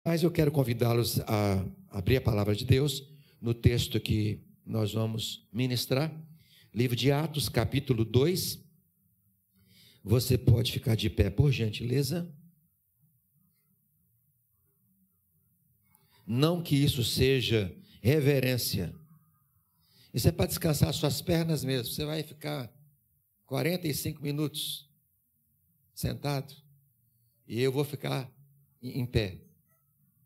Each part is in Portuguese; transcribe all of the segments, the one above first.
Mas eu quero convidá-los a abrir a palavra de Deus no texto que nós vamos ministrar, livro de Atos, capítulo 2. Você pode ficar de pé, por gentileza. Não que isso seja reverência. Isso é para descansar suas pernas mesmo. Você vai ficar 45 minutos sentado e eu vou ficar em pé.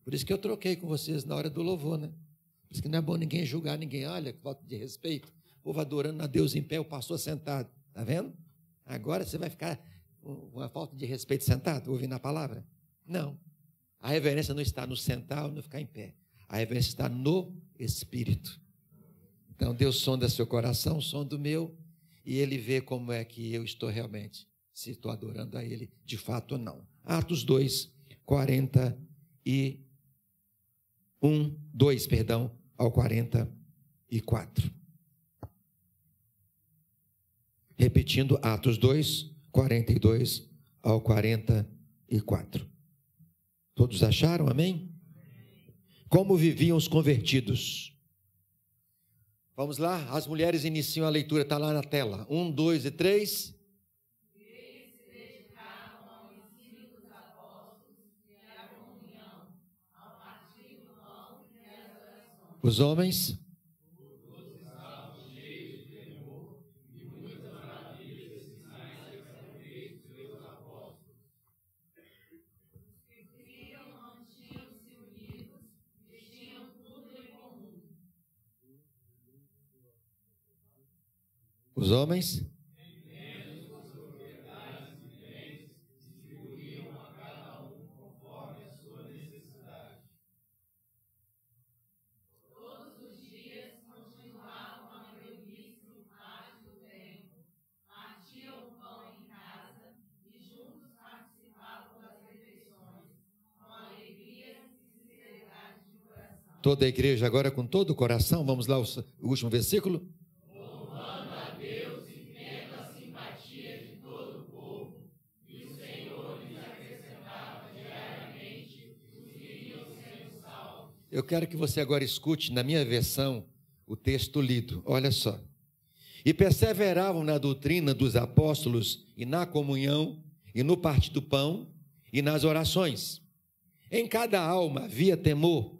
Por isso que eu troquei com vocês na hora do louvor, né? Por isso que não é bom ninguém julgar ninguém. Olha, que falta de respeito. O povo adorando a Deus em pé, o pastor sentado. Está vendo? Agora você vai ficar com uma falta de respeito sentado, ouvindo a palavra? Não. A reverência não está no sentar ou no ficar em pé. A reverência está no Espírito. Então Deus sonda seu coração, sonda o meu, e Ele vê como é que eu estou realmente, se estou adorando a Ele de fato ou não. Atos 2, 2 ao 44. Repetindo, Atos 2, 42 ao 44. Todos acharam? Amém? Como viviam os convertidos? Vamos lá, as mulheres iniciam a leitura, está lá na tela. 1, 2 e 3. Eles se dedicavam ao ensino dos apóstolos e à comunhão, ao partir do pão e às orações. Os homens? Todos estavam cheios de temor e muitas maravilhas e sinais eram feitos pelos apóstolos. Os que criam mantinham-se unidos e tinham tudo em comum. Os homens? Todos os dias continuavam a reunir-se no pátio do templo, partiam o pão em casa e juntos participavam das refeições, com alegria e sinceridade de coração. Toda a igreja agora com todo o coração. Vamos lá, o último versículo. Louvando a Deus e tendo a simpatia de todo o povo, e o Senhor lhes acrescentava diariamente os que iam sendo salvos. Eu quero que você agora escute, na minha versão, o texto lido. Olha só. E perseveravam na doutrina dos apóstolos e na comunhão e no partir do pão e nas orações. Em cada alma havia temor,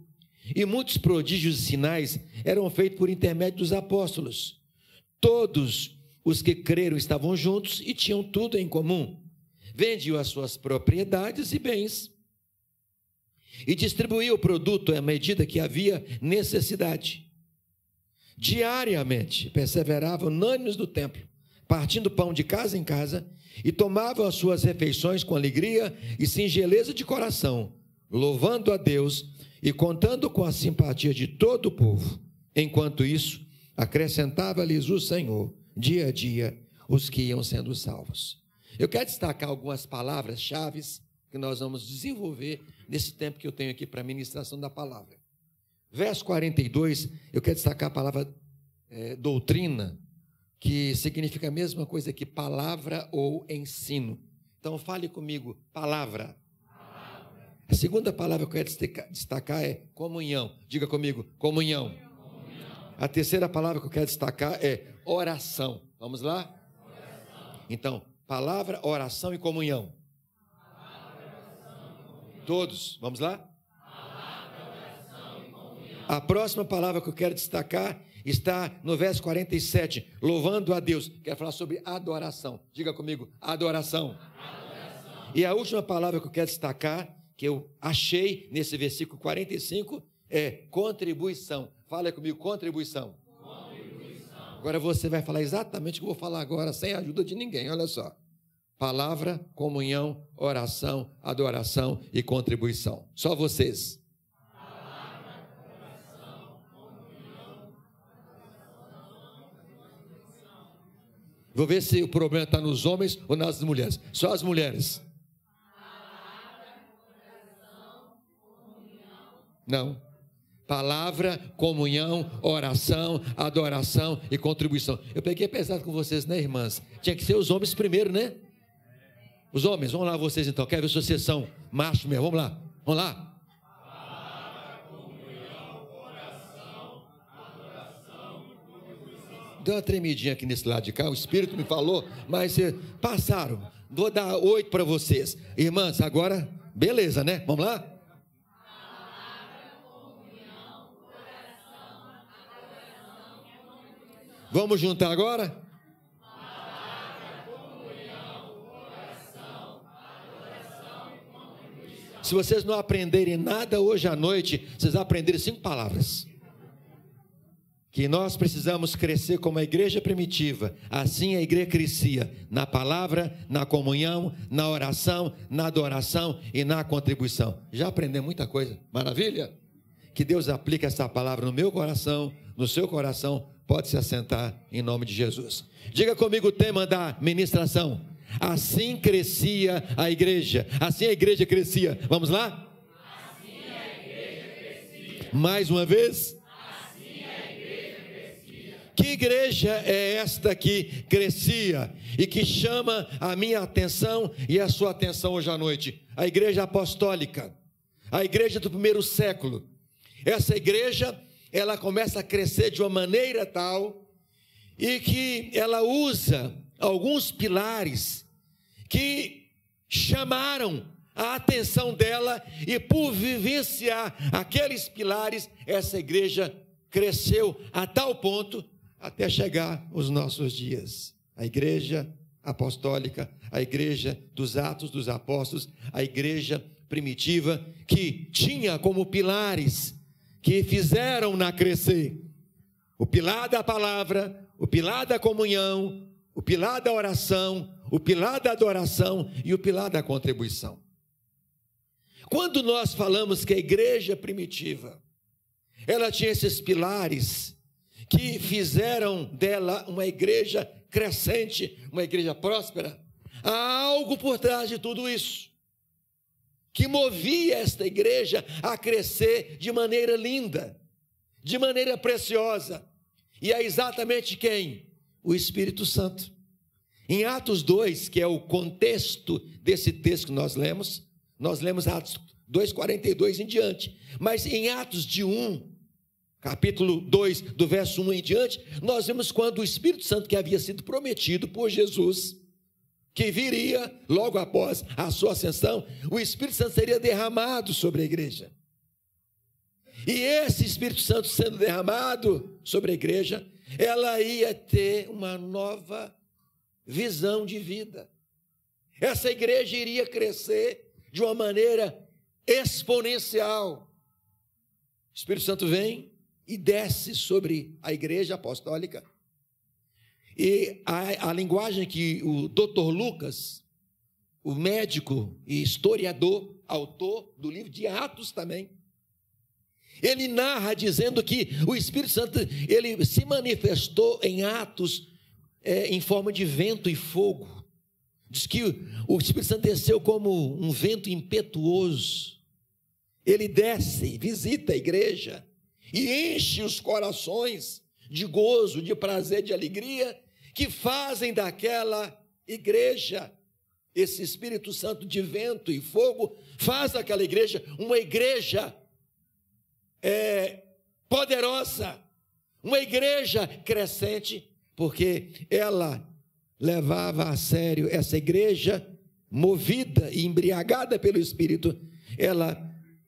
e muitos prodígios e sinais eram feitos por intermédio dos apóstolos. Todos os que creram estavam juntos e tinham tudo em comum. Vendiam as suas propriedades e bens e distribuíam o produto à medida que havia necessidade. Diariamente perseveravam unânimes do templo, partindo pão de casa em casa, e tomavam as suas refeições com alegria e singeleza de coração, louvando a Deus e contando com a simpatia de todo o povo. Enquanto isso, acrescentava-lhes o Senhor, dia a dia, os que iam sendo salvos. Eu quero destacar algumas palavras-chave que nós vamos desenvolver nesse tempo que eu tenho aqui para a ministração da palavra. Verso 42, eu quero destacar a palavra doutrina, que significa a mesma coisa que palavra ou ensino. Então, fale comigo, palavra. A segunda palavra que eu quero destacar é comunhão. Diga comigo, comunhão. A terceira palavra que eu quero destacar é oração. Vamos lá? Oração. Então, palavra, oração e comunhão. Todos, vamos lá? Palavra, oração e comunhão. A próxima palavra que eu quero destacar está no verso 47, louvando a Deus. Quero falar sobre adoração. Diga comigo, adoração. E a última palavra que eu quero destacar, que eu achei nesse versículo 45, é contribuição. Fala comigo, contribuição. Agora você vai falar exatamente o que eu vou falar agora, sem a ajuda de ninguém, olha só. Palavra, comunhão, oração, adoração e contribuição. Só vocês. Palavra, oração, comunhão, Vou ver se o problema está nos homens ou nas mulheres. Só as mulheres. palavra, oração, comunhão. Não. Palavra, comunhão, oração, adoração e contribuição. Eu peguei pesado com vocês, né, irmãs? Tinha que ser os homens primeiro, né? Os homens, vamos lá vocês então. Quero ver se vocês são machos mesmo. Vamos lá. Vamos lá. Deu uma tremidinha aqui nesse lado de cá, o Espírito me falou, mas passaram. Vou dar 8 para vocês. Irmãs, agora, beleza, né? Vamos lá? Vamos juntar agora? Se vocês não aprenderem nada hoje à noite, vocês aprenderem 5 palavras. Que nós precisamos crescer como a igreja primitiva. Assim a igreja crescia na palavra, na comunhão, na oração, na adoração e na contribuição. Já aprendeu muita coisa. Maravilha? Que Deus aplique essa palavra no meu coração, no seu coração. Pode se assentar em nome de Jesus. Diga comigo o tema da ministração. Assim crescia a igreja. Assim a igreja crescia. Vamos lá? Assim a igreja crescia. Mais uma vez. Assim a igreja crescia. Que igreja é esta que crescia e que chama a minha atenção e a sua atenção hoje à noite? A igreja apostólica. A igreja do primeiro século. Essa igreja, ela começa a crescer de uma maneira tal e que ela usa alguns pilares que chamaram a atenção dela e por vivenciar aqueles pilares, essa igreja cresceu a tal ponto até chegar aos nossos dias. A igreja apostólica, a igreja dos Atos dos Apóstolos, a igreja primitiva que tinha como pilares que fizeram-na crescer o pilar da palavra, o pilar da comunhão, o pilar da oração, o pilar da adoração e o pilar da contribuição. Quando nós falamos que a igreja primitiva, ela tinha esses pilares que fizeram dela uma igreja crescente, uma igreja próspera, há algo por trás de tudo isso, que movia esta igreja a crescer de maneira linda, de maneira preciosa. E é exatamente quem? O Espírito Santo. Em Atos 2, que é o contexto desse texto que nós lemos Atos 2:42 em diante. Mas em Atos de 1, capítulo 2, do verso 1 em diante, nós vemos quando o Espírito Santo que havia sido prometido por Jesus, que viria logo após a sua ascensão, o Espírito Santo seria derramado sobre a igreja. E esse Espírito Santo sendo derramado sobre a igreja, ela ia ter uma nova visão de vida. Essa igreja iria crescer de uma maneira exponencial. O Espírito Santo vem e desce sobre a igreja apostólica. E a linguagem que o Dr. Lucas, o médico e historiador, autor do livro de Atos também, ele narra dizendo que o Espírito Santo, ele se manifestou em Atos em forma de vento e fogo. Diz que o Espírito Santo desceu como um vento impetuoso. Ele desce, visita a igreja e enche os corações de gozo, de prazer, de alegria, que fazem daquela igreja, esse Espírito Santo de vento e fogo, faz daquela igreja uma igreja poderosa, uma igreja crescente, porque ela levava a sério essa igreja, movida e embriagada pelo Espírito, ela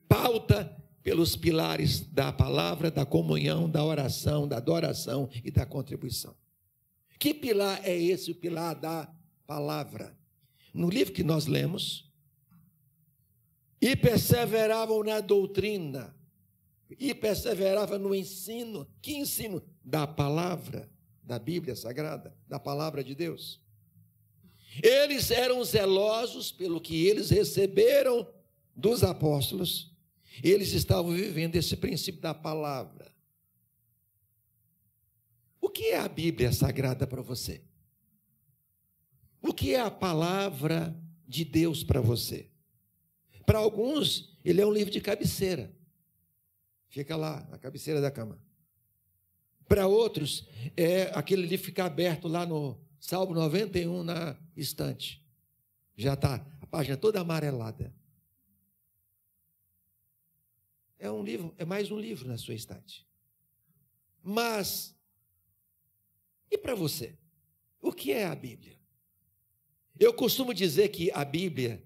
pauta pelos pilares da palavra, da comunhão, da oração, da adoração e da contribuição. Que pilar é esse? O pilar da palavra. No livro que nós lemos, e perseveravam na doutrina, e perseveravam no ensino. Que ensino? Da palavra, da Bíblia Sagrada, da palavra de Deus. Eles eram zelosos pelo que eles receberam dos apóstolos. Eles estavam vivendo esse princípio da palavra. O que é a Bíblia Sagrada para você? O que é a palavra de Deus para você? Para alguns, ele é um livro de cabeceira. Fica lá, na cabeceira da cama. Para outros, é aquele livro que fica aberto lá no Salmo 91, na estante. Já está a página toda amarelada. É um livro, é mais um livro na sua estante. Mas, E para você, o que é a Bíblia? Eu costumo dizer que a Bíblia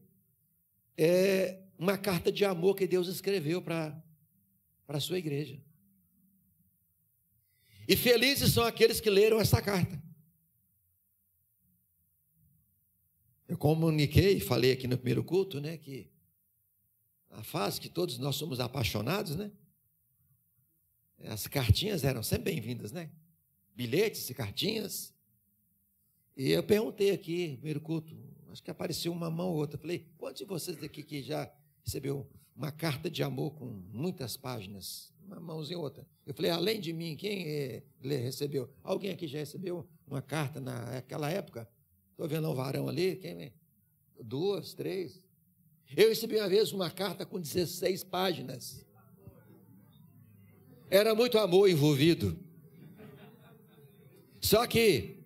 é uma carta de amor que Deus escreveu para a sua igreja. E felizes são aqueles que leram essa carta. Eu comuniquei, falei aqui no primeiro culto, né, que a fase que todos nós somos apaixonados, né? As cartinhas eram sempre bem-vindas, né? Bilhetes e cartinhas. E eu perguntei aqui, no primeiro culto, acho que apareceu uma mão ou outra. Falei, quantos de vocês aqui que já recebeu uma carta de amor com muitas páginas? Uma mãozinha ou outra. Eu falei, além de mim, quem recebeu? Alguém aqui já recebeu uma carta naquela época? Estou vendo um varão ali, quem? 2, 3. Eu recebi uma vez uma carta com 16 páginas. Era muito amor envolvido. Só que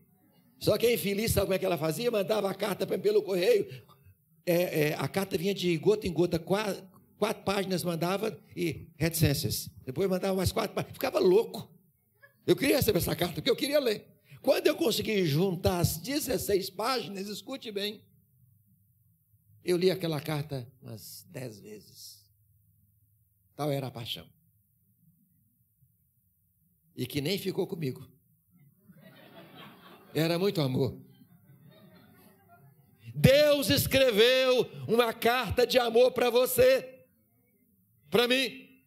a infeliz, sabe como é que ela fazia? Mandava a carta pelo correio. A carta vinha de gota em gota, 4 páginas mandava e reticências. Depois mandava mais 4 páginas. Ficava louco. Eu queria receber essa carta, porque eu queria ler. Quando eu consegui juntar as 16 páginas, escute bem, eu li aquela carta umas 10 vezes. Tal era a paixão. E que nem ficou comigo. Era muito amor. Deus escreveu uma carta de amor para você, para mim.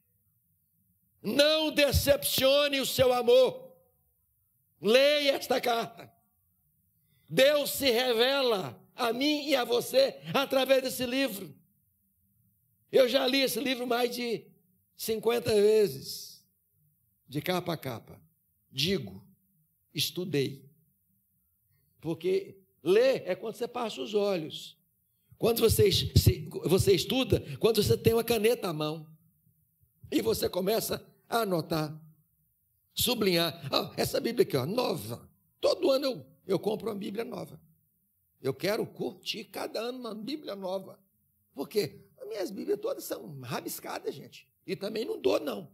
Não decepcione o seu amor. Leia esta carta. Deus se revela a mim e a você através desse livro. Eu já li esse livro mais de 50 vezes, de capa a capa. Digo, estudei. Porque ler é quando você passa os olhos. Quando você estuda, quando você tem uma caneta à mão. E você começa a anotar, sublinhar. Essa Bíblia aqui, nova. Todo ano eu compro uma Bíblia nova. Eu quero curtir cada ano uma Bíblia nova. Por quê? As minhas Bíblias todas são rabiscadas, gente. E também não dou, não.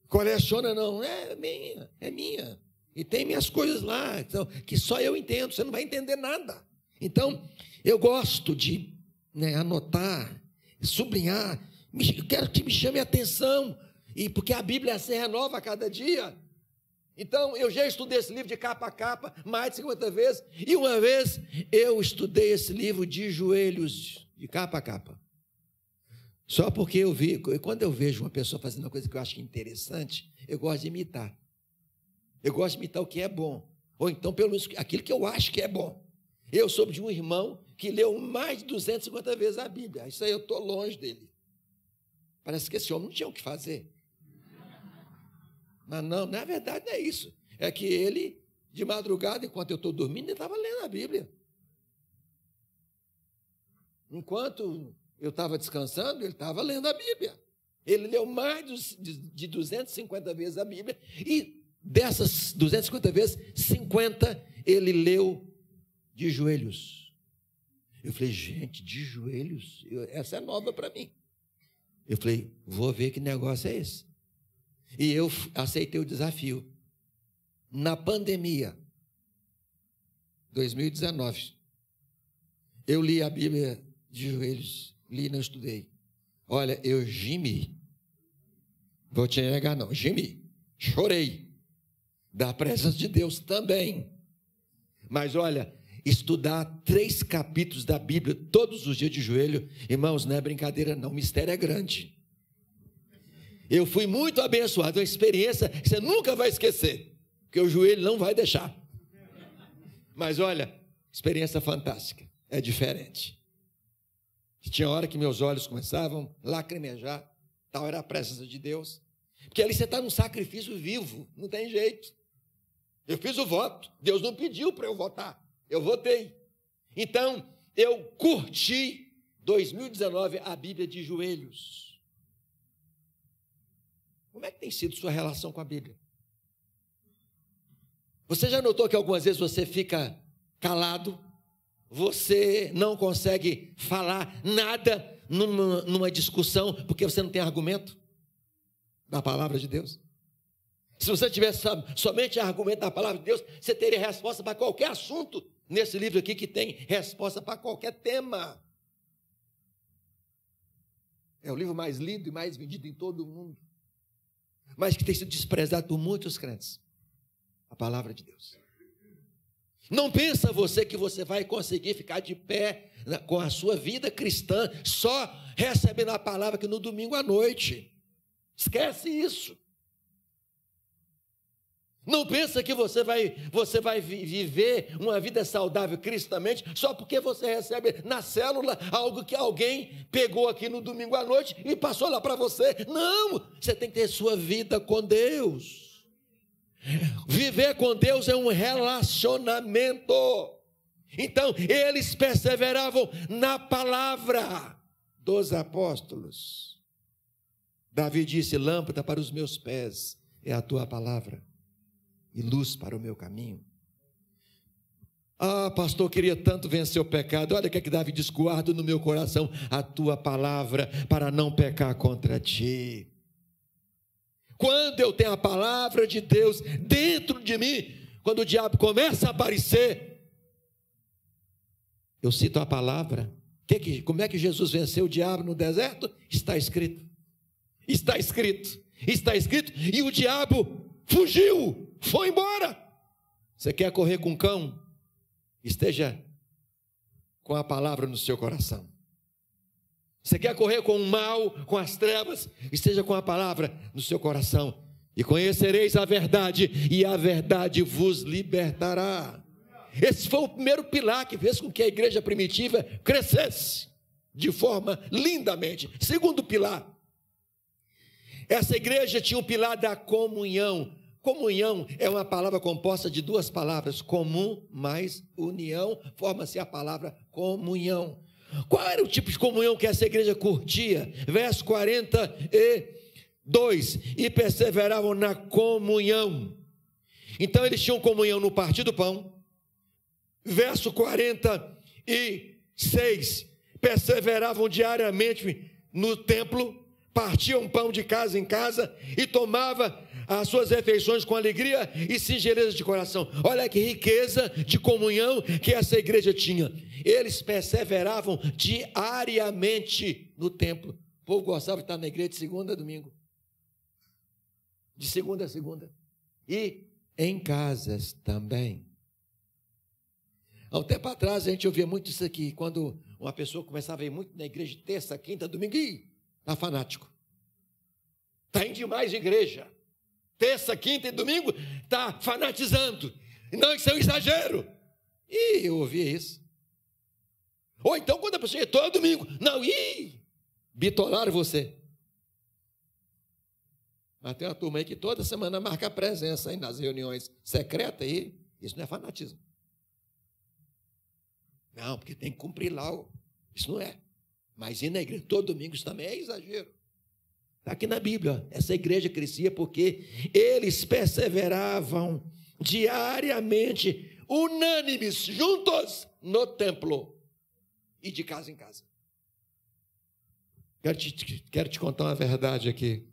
Coleciona, não. É minha, é minha. E tem minhas coisas lá, então, que só eu entendo, você não vai entender nada. Então, eu gosto de anotar, sublinhar, quero que me chame a atenção, porque a Bíblia se renova a cada dia. Então, eu já estudei esse livro de capa a capa mais de 50 vezes, e uma vez eu estudei esse livro de joelhos, de capa a capa. Só porque quando eu vejo uma pessoa fazendo uma coisa que eu acho interessante, eu gosto de imitar. Eu gosto de imitar o que é bom, ou então pelo menos aquilo que eu acho que é bom. Eu soube de um irmão que leu mais de 250 vezes a Bíblia. Isso aí eu estou longe dele. Parece que esse homem não tinha o que fazer. Mas não, na verdade não é isso. É que ele, de madrugada, enquanto eu estou dormindo, ele estava lendo a Bíblia. Enquanto eu estava descansando, ele estava lendo a Bíblia. Ele leu mais de 250 vezes a Bíblia e dessas 250 vezes, 50 ele leu de joelhos. Eu falei, gente, de joelhos? Essa é nova para mim. Eu falei, vou ver que negócio é esse. E eu aceitei o desafio. Na pandemia, 2019, eu li a Bíblia de joelhos, não estudei. Olha, eu gemi. Vou te negar, não, gemi. Chorei. Da presença de Deus também. Mas olha, estudar 3 capítulos da Bíblia todos os dias de joelho, irmãos, não é brincadeira não, o mistério é grande. Eu fui muito abençoado, uma experiência que você nunca vai esquecer, porque o joelho não vai deixar. Mas olha, experiência fantástica, é diferente. Tinha hora que meus olhos começavam a lacrimejar, tal era a presença de Deus, porque ali você está num sacrifício vivo, não tem jeito. Eu fiz o voto, Deus não pediu para eu votar, eu votei. Então, eu curti 2019 a Bíblia de joelhos. Como é que tem sido sua relação com a Bíblia? Você já notou que algumas vezes você fica calado, você não consegue falar nada numa discussão, porque você não tem argumento da palavra de Deus? Se você tivesse somente argumento da palavra de Deus, você teria resposta para qualquer assunto nesse livro aqui, que tem resposta para qualquer tema. É o livro mais lido e mais vendido em todo o mundo, mas que tem sido desprezado por muitos crentes. A palavra de Deus. Não pensa você que você vai conseguir ficar de pé com a sua vida cristã só recebendo a palavra que no domingo à noite. Esquece isso. Não pensa que você vai viver uma vida saudável cristamente só porque você recebe na célula algo que alguém pegou aqui no domingo à noite e passou lá para você. Não, você tem que ter sua vida com Deus. Viver com Deus é um relacionamento. Então, eles perseveravam na palavra dos apóstolos. Davi disse: lâmpada para os meus pés é a tua palavra e luz para o meu caminho. Ah, pastor, eu queria tanto vencer o pecado. Olha o que Davi diz: guardo no meu coração a tua palavra para não pecar contra ti. Quando eu tenho a palavra de Deus dentro de mim, quando o diabo começa a aparecer, eu cito a palavra. Como é que Jesus venceu o diabo no deserto? Está escrito. Está escrito. Está escrito. E o diabo fugiu, foi embora. Você quer correr com um cão? Esteja com a palavra no seu coração. Você quer correr com o mal, com as trevas? Esteja com a palavra no seu coração. E conhecereis a verdade, e a verdade vos libertará. Esse foi o primeiro pilar que fez com que a igreja primitiva crescesse de forma lindamente. Segundo pilar, essa igreja tinha o pilar da comunhão. Comunhão é uma palavra composta de duas palavras: comum mais união, forma-se a palavra comunhão. Qual era o tipo de comunhão que essa igreja curtia? Verso 42, e perseveravam na comunhão. Então eles tinham comunhão no partir do pão. Verso 46, perseveravam diariamente no templo, partiam pão de casa em casa e tomava as suas refeições com alegria e singeleza de coração. Olha que riqueza de comunhão que essa igreja tinha. Eles perseveravam diariamente no templo. O povo gostava de estar na igreja de segunda a domingo, de segunda a segunda, e em casas também. Há um tempo atrás a gente ouvia muito isso aqui, quando uma pessoa começava a ir muito na igreja de terça, quinta, domingo, e está fanático, está indo demais de igreja. Terça, quinta e domingo, está fanatizando. Não, isso é um exagero. E eu ouvia isso. Ou então, quando a pessoa ia todo domingo, não, bitolaram você. Mas tem uma turma aí que toda semana marca presença aí nas reuniões secretas aí. Isso não é fanatismo. Não, porque tem que cumprir lá. Isso não é. Mas ir na igreja todo domingo, isso também é exagero. Está aqui na Bíblia. Essa igreja crescia porque eles perseveravam diariamente, unânimes, juntos no templo e de casa em casa. Quero te contar uma verdade aqui.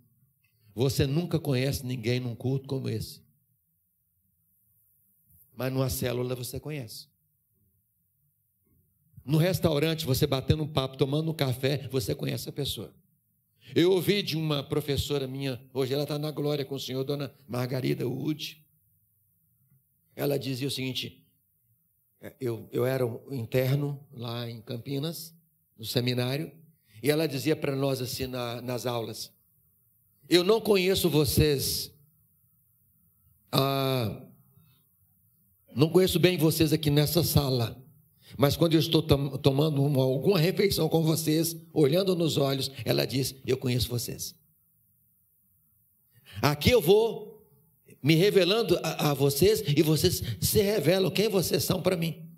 Você nunca conhece ninguém num culto como esse. Mas numa célula você conhece. No restaurante, você batendo um papo, tomando um café, você conhece a pessoa. Eu ouvi de uma professora minha, hoje ela está na glória com o Senhor, dona Margarida Wood. Ela dizia o seguinte: eu era um interno lá em Campinas, no seminário, e ela dizia para nós assim nas aulas: eu não conheço vocês, não conheço bem vocês aqui nessa sala, mas quando eu estou tomando alguma refeição com vocês, olhando nos olhos, ela diz: eu conheço vocês. Aqui eu vou me revelando a vocês e vocês se revelam quem vocês são para mim.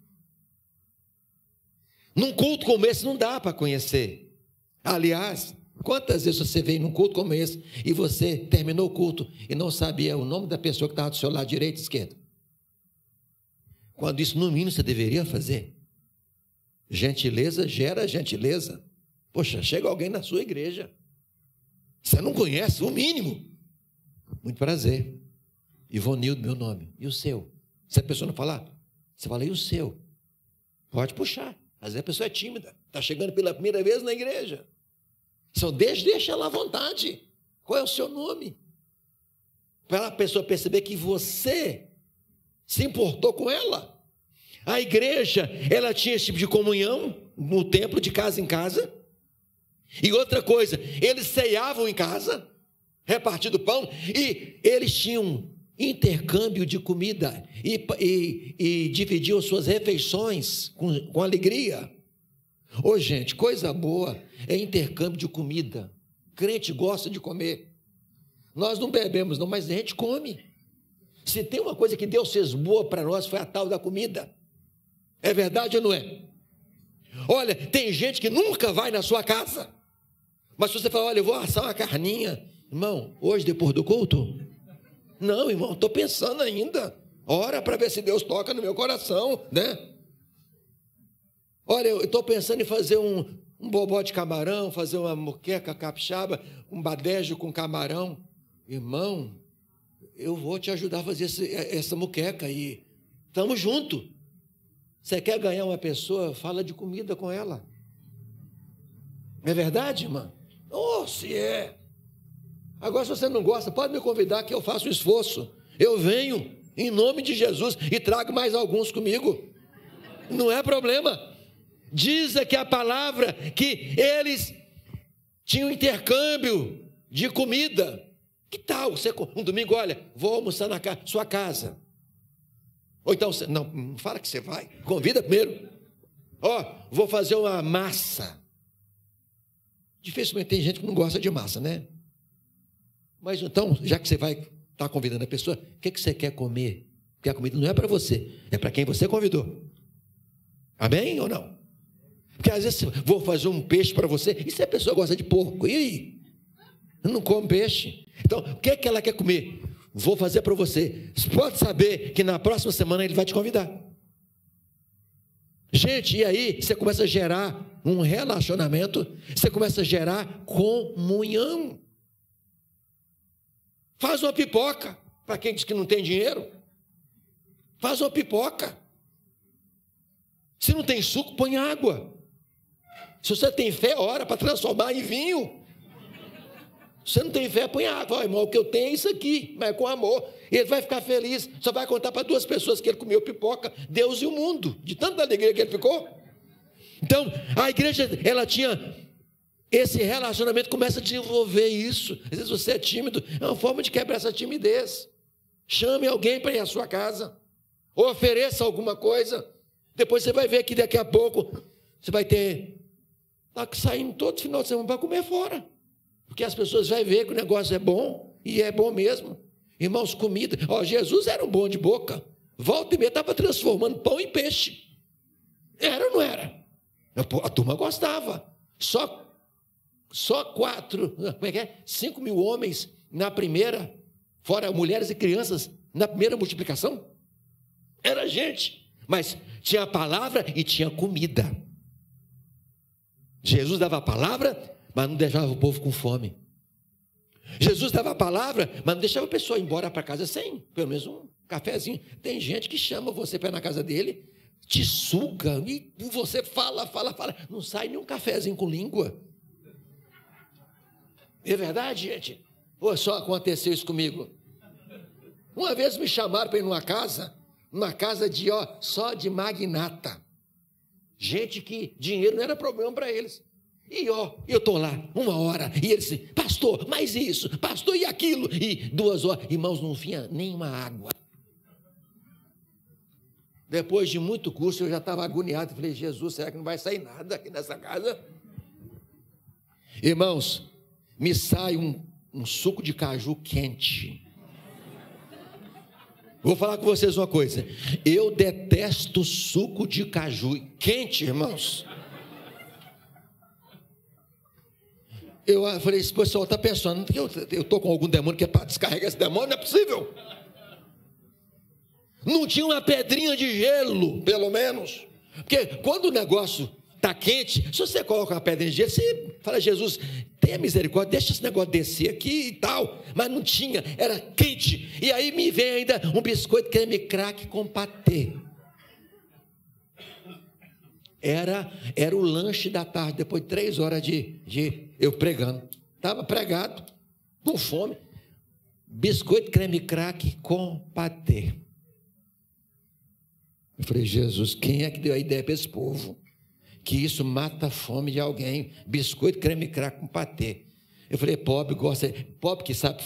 Num culto como esse não dá para conhecer. Aliás, quantas vezes você veio num culto como esse e você terminou o culto e não sabia o nome da pessoa que estava do seu lado direito e esquerdo? Quando isso no mínimo você deveria fazer. Gentileza gera gentileza. Poxa, chega alguém na sua igreja, você não conhece, o mínimo. Muito prazer, Ivonildo, meu nome. E o seu? Se a pessoa não falar, você fala, e o seu? Pode puxar. Às vezes a pessoa é tímida, está chegando pela primeira vez na igreja. Então deixa ela à vontade. Qual é o seu nome? Para a pessoa perceber que você se importou com ela. A igreja, ela tinha esse tipo de comunhão no templo, de casa em casa. E outra coisa, eles ceiavam em casa, repartindo pão, e eles tinham intercâmbio de comida e dividiam suas refeições com alegria. Ô gente, coisa boa é intercâmbio de comida. Crente gosta de comer. Nós não bebemos não, mas a gente come. Se tem uma coisa que Deus fez boa para nós, foi a tal da comida. É verdade ou não é? Olha, tem gente que nunca vai na sua casa, mas se você falar, olha, eu vou assar uma carninha, irmão, hoje depois do culto? Não, irmão, estou pensando ainda. Ora para ver se Deus toca no meu coração, né? Olha, eu estou pensando em fazer um bobó de camarão, fazer uma moqueca capixaba, um badejo com camarão. Irmão, eu vou te ajudar a fazer essa moqueca aí. Estamos juntos. Você quer ganhar uma pessoa, fala de comida com ela. É verdade, irmã? Oh, se é. Agora, se você não gosta, pode me convidar que eu faço um esforço. Eu venho, em nome de Jesus, e trago mais alguns comigo. Não é problema. Diz aqui a palavra que eles tinham intercâmbio de comida. Que tal você, um domingo, olha, vou almoçar na sua casa. Ou então, não fala que você vai, convida primeiro. Vou fazer uma massa. Dificilmente tem gente que não gosta de massa, né? Mas então, já que você vai estar convidando a pessoa, o que você quer comer? Porque a comida não é para você, é para quem você convidou. Amém ou não? Porque às vezes vou fazer um peixe para você, e se a pessoa gosta de porco, e aí? Não come peixe. Então, o que ela quer comer? Vou fazer para você. Você pode saber que na próxima semana ele vai te convidar. Gente, e aí você começa a gerar um relacionamento, você começa a gerar comunhão. Faz uma pipoca, para quem diz que não tem dinheiro. Faz uma pipoca. Se não tem suco, põe água. Se você tem fé, ora para transformar em vinho. Se você não tem fé, põe água. Irmão, o que eu tenho é isso aqui, mas com amor. Ele vai ficar feliz, só vai contar para 2 pessoas que ele comeu pipoca, Deus e o mundo, de tanta alegria que ele ficou. Então, a igreja, ela tinha esse relacionamento, começa a desenvolver isso. Às vezes você é tímido, é uma forma de quebrar essa timidez. Chame alguém para ir à sua casa, ofereça alguma coisa. Depois você vai ver que daqui a pouco você vai ter, está saindo todo final de semana para comer fora. Porque as pessoas vão ver que o negócio é bom, e é bom mesmo. Irmãos, comida. Jesus era um bom de boca. Volta e meia estava transformando pão em peixe. Era ou não era? A turma gostava. Só 5 mil homens na primeira, fora mulheres e crianças, na primeira multiplicação. Era gente. Mas tinha a palavra e tinha comida. Jesus dava a palavra, mas não deixava o povo com fome. Jesus dava a palavra, mas não deixava a pessoa ir embora para casa sem, pelo menos um cafezinho. Tem gente que chama você para ir na casa dele, te suga, e você fala, não sai nem um cafezinho com língua. É verdade, gente? Só aconteceu isso comigo. Uma vez me chamaram para ir numa casa de, só de magnata. Gente que dinheiro não era problema para eles. E eu estou lá, 1 hora, e eles dizem, pastor, mais isso, pastor, e aquilo, e 2 horas, irmãos, não vinha nenhuma água. Depois de muito custo, eu já estava agoniado, falei, Jesus, será que não vai sair nada aqui nessa casa? Irmãos, me sai um suco de caju quente. Vou falar com vocês uma coisa, eu detesto suco de caju quente, irmãos. Eu falei, esse pessoal está pensando que eu estou com algum demônio que é para descarregar esse demônio, não é possível. Não tinha uma pedrinha de gelo, pelo menos. Porque quando o negócio está quente, se você coloca uma pedrinha de gelo, você fala, Jesus, tenha misericórdia, deixa esse negócio descer aqui e tal. Mas não tinha, era quente. E aí me vem ainda um biscoito creme crack com patê. Era o lanche da tarde, depois de 3 horas de eu pregando. Estava pregado, com fome. Biscoito creme crack com patê. Eu falei, Jesus, quem é que deu a ideia para esse povo? Que isso mata a fome de alguém. Biscoito creme crack com patê. Eu falei, pobre gosta, pobre que sabe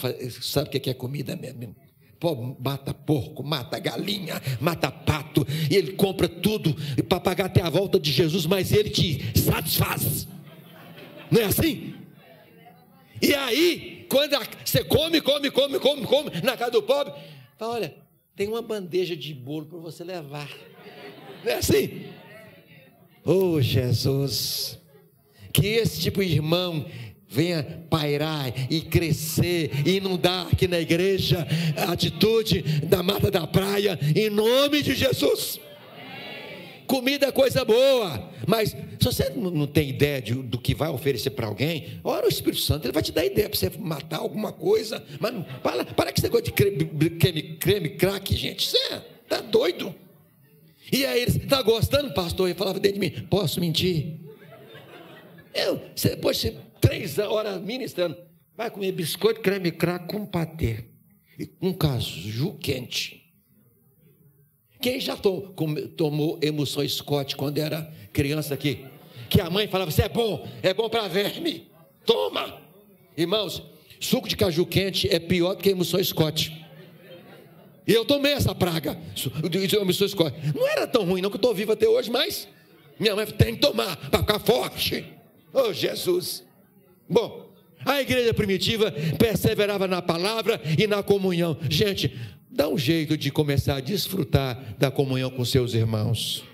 o que é comida mesmo. Pobre mata porco, mata galinha, mata pato, e ele compra tudo para pagar até a volta de Jesus, mas ele te satisfaz. Não é assim? E aí, quando você come na casa do pobre, fala, olha, tem uma bandeja de bolo para você levar. Não é assim? Oh, Jesus, que esse tipo de irmão venha pairar e crescer e inundar aqui na igreja a atitude da Mata da Praia, em nome de Jesus. Comida é coisa boa, mas se você não tem ideia do que vai oferecer para alguém, ora o Espírito Santo, ele vai te dar ideia para você matar alguma coisa. Mas para que esse negócio de creme crack, gente, você está doido. E aí ele está gostando, pastor? Ele falava dentro de mim, posso mentir? Depois de 3 horas ministrando, vai comer biscoito creme crack com patê e com caju quente. Quem já tomou emoção Scott quando era criança aqui? Que a mãe falava, isso é bom para verme, toma. Irmãos, suco de caju quente é pior do que emoção Scott. E eu tomei essa praga, emoção Scott. Não era tão ruim não, que eu estou vivo até hoje, mas minha mãe tem que tomar para ficar forte. Oh, Jesus. Bom, a igreja primitiva perseverava na palavra e na comunhão. Gente, dá um jeito de começar a desfrutar da comunhão com seus irmãos.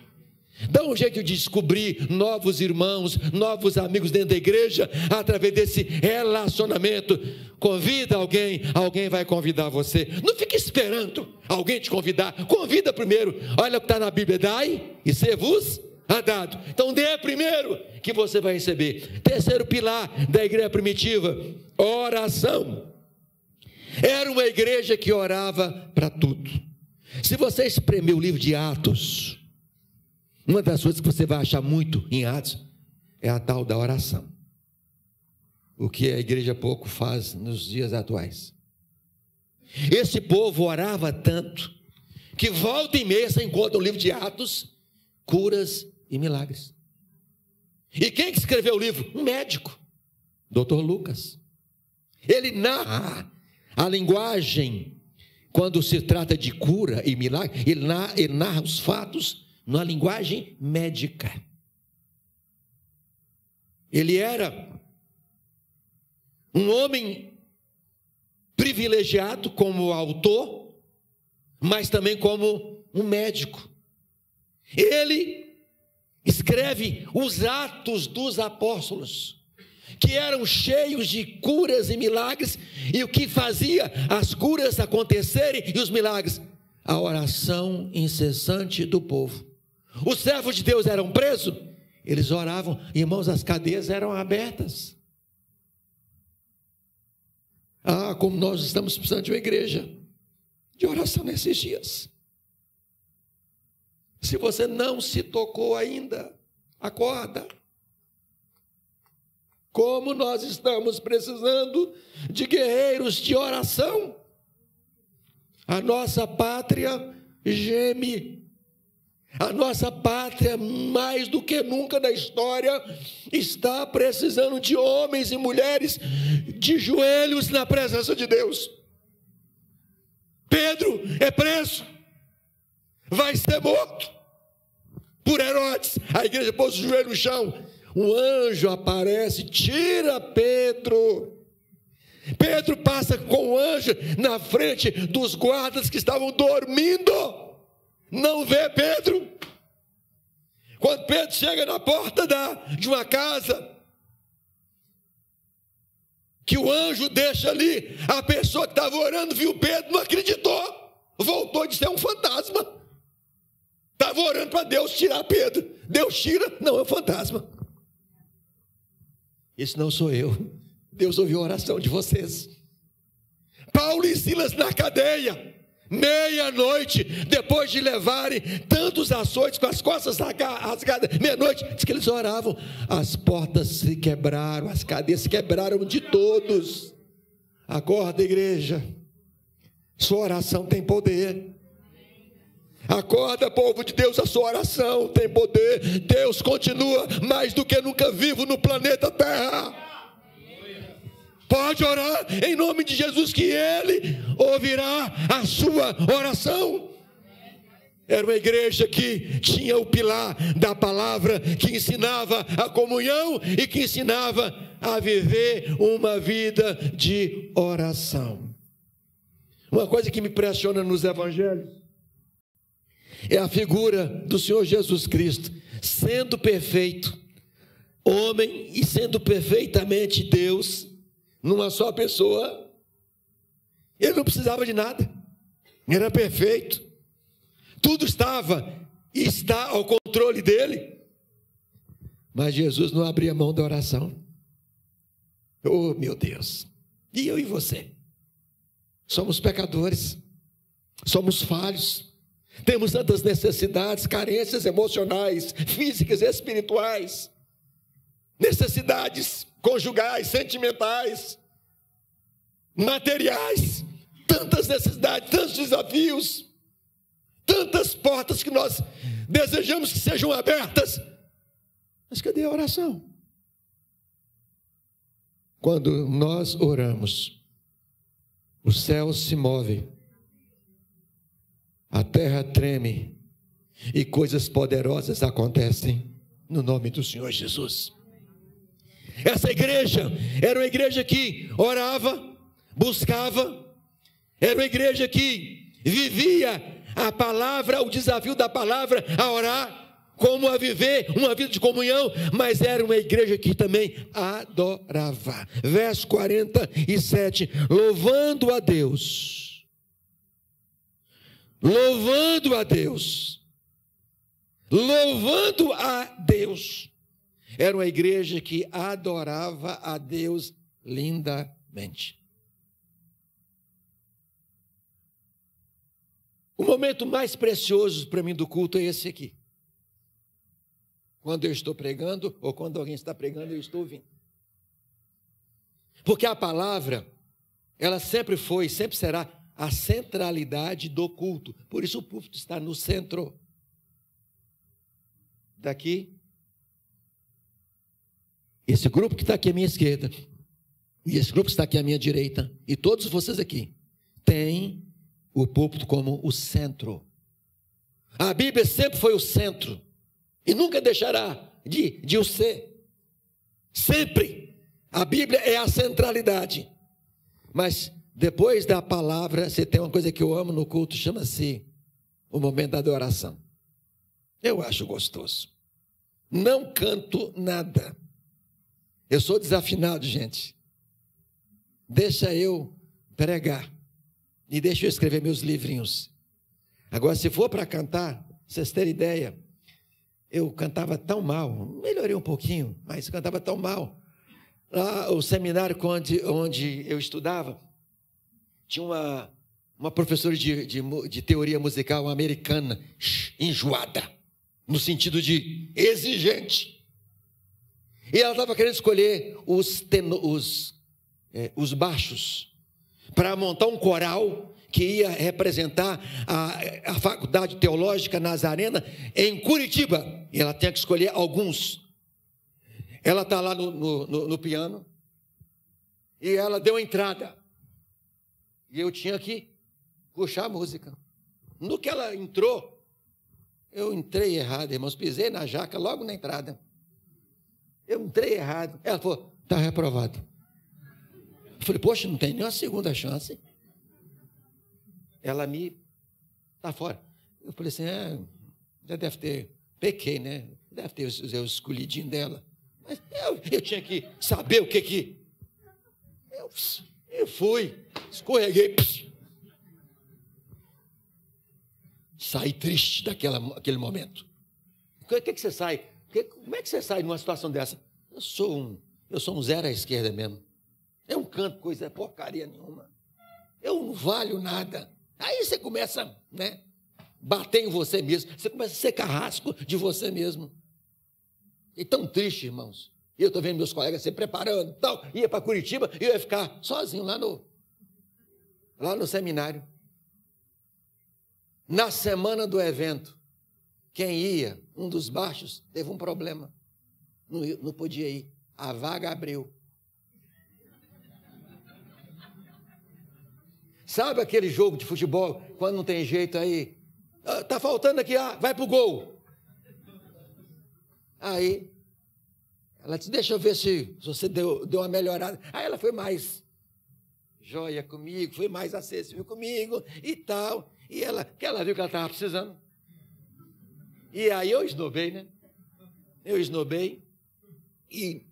Dá um jeito de descobrir novos irmãos, novos amigos dentro da igreja, através desse relacionamento. Convida alguém vai convidar você. Não fique esperando alguém te convidar. Convida primeiro. Olha o que está na Bíblia, dai e ser-vos dado. Então dê primeiro que você vai receber. Terceiro pilar da igreja primitiva, oração. Era uma igreja que orava para tudo. Se você espremer o livro de Atos, uma das coisas que você vai achar muito em Atos é a tal da oração. O que a igreja pouco faz nos dias atuais. Esse povo orava tanto que volta e meia você encontra no livro de Atos curas e milagres. E quem que escreveu o livro? Um médico, Dr. Lucas. Ele narra a linguagem, quando se trata de cura e milagre, ele narra os fatos na linguagem médica. Ele era um homem privilegiado como autor, mas também como um médico. Ele escreve os Atos dos Apóstolos, que eram cheios de curas e milagres, e o que fazia as curas acontecerem e os milagres? A oração incessante do povo. Os servos de Deus eram presos, eles oravam, irmãos, as cadeias eram abertas. Como nós estamos precisando de uma igreja de oração nesses dias. Se você não se tocou ainda, acorda. Como nós estamos precisando de guerreiros de oração. A nossa pátria geme. A nossa pátria, mais do que nunca na história, está precisando de homens e mulheres de joelhos na presença de Deus. Pedro é preso, vai ser morto por Herodes. A igreja pôs o joelho no chão. Um anjo aparece, tira Pedro. Pedro passa com o anjo na frente dos guardas que estavam dormindo. Não vê Pedro. Quando Pedro chega na porta de uma casa, que o anjo deixa ali, a pessoa que estava orando viu Pedro, não acreditou, voltou de ser um fantasma. Estava orando para Deus tirar Pedro. Deus tira, não, é um fantasma. Esse não sou eu. Deus ouviu a oração de vocês. Paulo e Silas na cadeia, meia-noite, depois de levarem tantos açoites com as costas rasgadas, meia-noite, diz que eles oravam, as portas se quebraram, as cadeias se quebraram de todos. Acorda, igreja, sua oração tem poder. Acorda, povo de Deus, a sua oração tem poder. Deus continua mais do que nunca vivo no planeta Terra. Pode orar em nome de Jesus, que Ele ouvirá a sua oração. Era uma igreja que tinha o pilar da palavra, que ensinava a comunhão e que ensinava a viver uma vida de oração. Uma coisa que me impressiona nos evangelhos é a figura do Senhor Jesus Cristo, sendo perfeito, homem, e sendo perfeitamente Deus, numa só pessoa. Ele não precisava de nada, era perfeito, tudo estava e está ao controle dele. Mas Jesus não abria mão da oração. Oh, meu Deus! E eu e você? Somos pecadores, somos falhos, temos tantas necessidades, carências emocionais, físicas e espirituais, necessidades conjugais, sentimentais, materiais, tantas necessidades, tantos desafios, tantas portas que nós desejamos que sejam abertas. Mas cadê a oração? Quando nós oramos, os céus se movem, a terra treme e coisas poderosas acontecem no nome do Senhor Jesus. Essa igreja era uma igreja que orava, buscava, era uma igreja que vivia a palavra, o desafio da palavra, a orar, como a viver uma vida de comunhão, mas era uma igreja que também adorava. Verso 47, louvando a Deus, louvando a Deus, louvando a Deus. Era uma igreja que adorava a Deus lindamente. O momento mais precioso para mim do culto é esse aqui. Quando eu estou pregando, ou quando alguém está pregando, eu estou ouvindo. Porque a palavra, ela sempre foi, sempre será a centralidade do culto. Por isso o púlpito está no centro. Daqui, esse grupo que está aqui à minha esquerda, e esse grupo que está aqui à minha direita, e todos vocês aqui, tem o púlpito como o centro. A Bíblia sempre foi o centro, e nunca deixará de o ser. Sempre. A Bíblia é a centralidade. Mas depois da palavra, você tem uma coisa que eu amo no culto, chama-se o momento da adoração. Eu acho gostoso. Não canto nada. Eu sou desafinado, gente. Deixa eu pregar. E deixa eu escrever meus livrinhos. Agora, se for para cantar, vocês terem ideia, eu cantava tão mal, melhorei um pouquinho, mas cantava tão mal. Lá, o seminário onde eu estudava, tinha uma professora de teoria musical americana, enjoada, no sentido de exigente. E ela estava querendo escolher os baixos para montar um coral que ia representar a Faculdade Teológica Nazarena em Curitiba. E ela tinha que escolher alguns. Ela está lá no piano e ela deu a entrada. E eu tinha que puxar a música. No que ela entrou, eu entrei errado, irmãos. Pisei na jaca logo na entrada. Eu entrei errado. Ela falou, está reprovado. Eu falei, poxa, não tem nem uma segunda chance. Ela está fora. Eu falei assim, já deve ter, pequei, né? Deve ter os escolhidinhos dela. Mas eu tinha que saber o que. Eu fui, escorreguei. Saí triste daquele momento. O que você sai? Como é que você sai numa situação dessa? Eu sou um zero à esquerda mesmo. Eu não canto coisa porcaria nenhuma. Eu não valho nada. Aí você começa, né, bater em você mesmo. Você começa a ser carrasco de você mesmo. E tão triste, irmãos. E eu estou vendo meus colegas se preparando, tal, ia para Curitiba e eu ia ficar sozinho lá no seminário. Na semana do evento, quem ia, um dos baixos, teve um problema. Não podia ir. A vaga abriu. Sabe aquele jogo de futebol, quando não tem jeito aí? Tá faltando aqui, vai pro gol. Aí, ela disse, deixa eu ver se você deu uma melhorada. Aí ela foi mais joia comigo, foi mais acessível comigo e tal. E ela viu que ela estava precisando. E aí eu esnobei, né? Eu esnobei e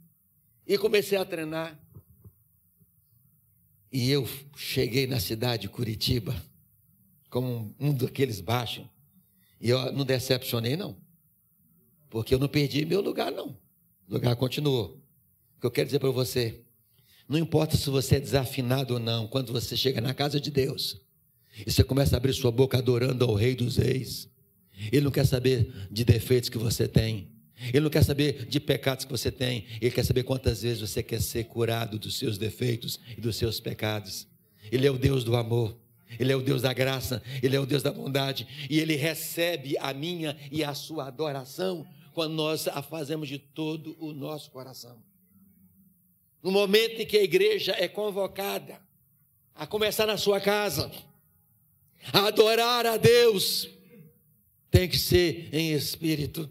comecei a treinar. E eu cheguei na cidade de Curitiba, como um daqueles baixos, e eu não decepcionei, não. Porque eu não perdi meu lugar, não. O lugar continuou. O que eu quero dizer para você, não importa se você é desafinado ou não, quando você chega na casa de Deus, e você começa a abrir sua boca adorando ao Rei dos Reis, Ele não quer saber de defeitos que você tem, Ele não quer saber de pecados que você tem, Ele quer saber quantas vezes você quer ser curado dos seus defeitos e dos seus pecados. Ele é o Deus do amor, Ele é o Deus da graça, Ele é o Deus da bondade, e Ele recebe a minha e a sua adoração quando nós a fazemos de todo o nosso coração. No momento em que a igreja é convocada a começar na sua casa, a adorar a Deus, tem que ser em espírito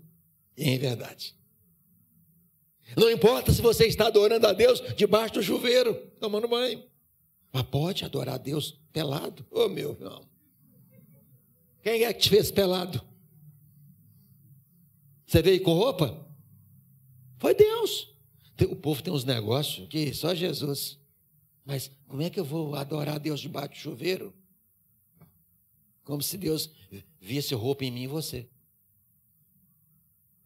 e em verdade. Não importa se você está adorando a Deus debaixo do chuveiro, tomando banho, mas pode adorar a Deus pelado. Ô meu irmão, quem é que te fez pelado? Você veio com roupa? Foi Deus. O povo tem uns negócios que só Jesus. Mas como é que eu vou adorar a Deus debaixo do chuveiro? Como se Deus visse roupa em mim e você.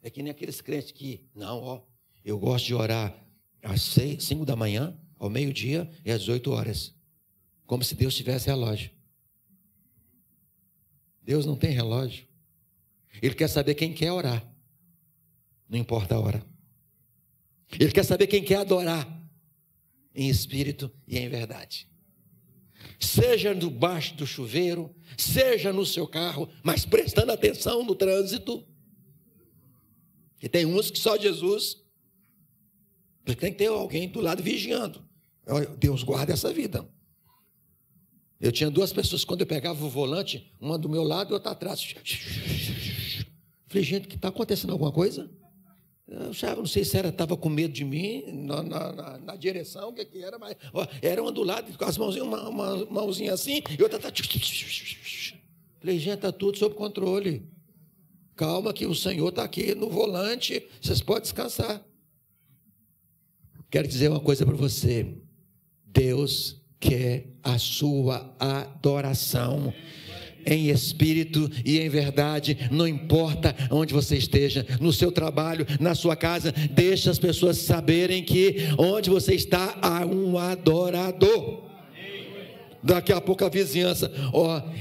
É que nem aqueles crentes que, não, eu gosto de orar às 5 da manhã, ao meio-dia e às 18 horas. Como se Deus tivesse relógio. Deus não tem relógio. Ele quer saber quem quer orar. Não importa a hora. Ele quer saber quem quer adorar em espírito e em verdade. Seja debaixo do chuveiro, seja no seu carro, mas prestando atenção no trânsito. Que tem uns que só Jesus, tem que ter alguém do lado vigiando. Deus guarda essa vida. Eu tinha 2 pessoas, quando eu pegava o volante, uma do meu lado e outra atrás. Falei, gente, que está acontecendo alguma coisa? Eu não sei se estava com medo de mim, na direção, o que era, mas era uma do lado, com as mãozinhas, uma mãozinha assim, e outra tá. Falei, gente, está tudo sob controle. Calma que o Senhor está aqui no volante, vocês podem descansar. Quero dizer uma coisa para você. Deus quer a sua adoração em espírito e em verdade, não importa onde você esteja, no seu trabalho, na sua casa, deixe as pessoas saberem que onde você está há um adorador. Daqui a pouco a vizinhança,